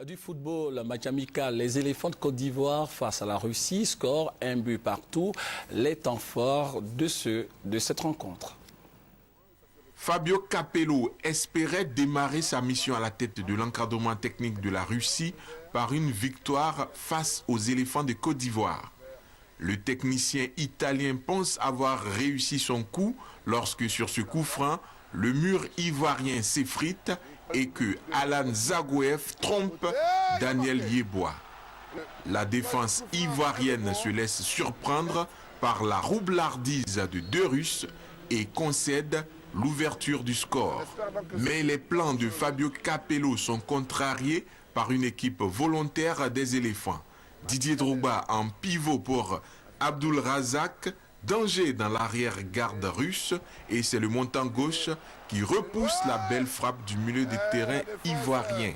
Du football, match amical, les éléphants de Côte d'Ivoire face à la Russie scorent un but partout. Les temps forts de cette rencontre. Fabio Capello espérait démarrer sa mission à la tête de l'encadrement technique de la Russie par une victoire face aux éléphants de Côte d'Ivoire. Le technicien italien pense avoir réussi son coup lorsque sur ce coup franc, le mur ivoirien s'effrite et que Alan Zagoev trompe Daniel Yeboah. La défense ivoirienne se laisse surprendre par la roublardise de deux Russes et concède l'ouverture du score. Mais les plans de Fabio Capello sont contrariés par une équipe volontaire des éléphants. Didier Drogba en pivot pour Abdul Razak, danger dans l'arrière-garde russe, et c'est le montant gauche qui repousse la belle frappe du milieu de terrain ivoirien.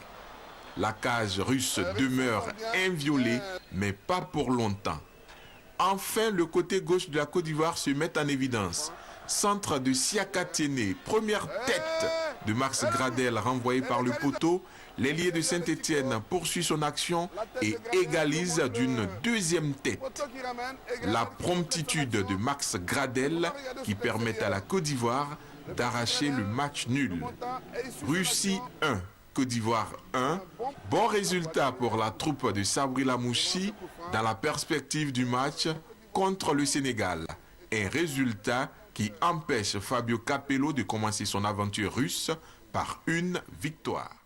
La cage russe demeure inviolée, mais pas pour longtemps. Enfin, le côté gauche de la Côte d'Ivoire se met en évidence. Centre de Siaka Tiéné, première tête de Max Gradel renvoyé par le poteau. L'ailier de Saint-Étienne poursuit son action et égalise d'une deuxième tête. La promptitude de Max Gradel qui permet à la Côte d'Ivoire d'arracher le match nul. Russie 1, Côte d'Ivoire 1. Bon résultat pour la troupe de Sabri Lamouchi dans la perspective du match contre le Sénégal. Un résultat qui empêche Fabio Capello de commencer son aventure russe par une victoire.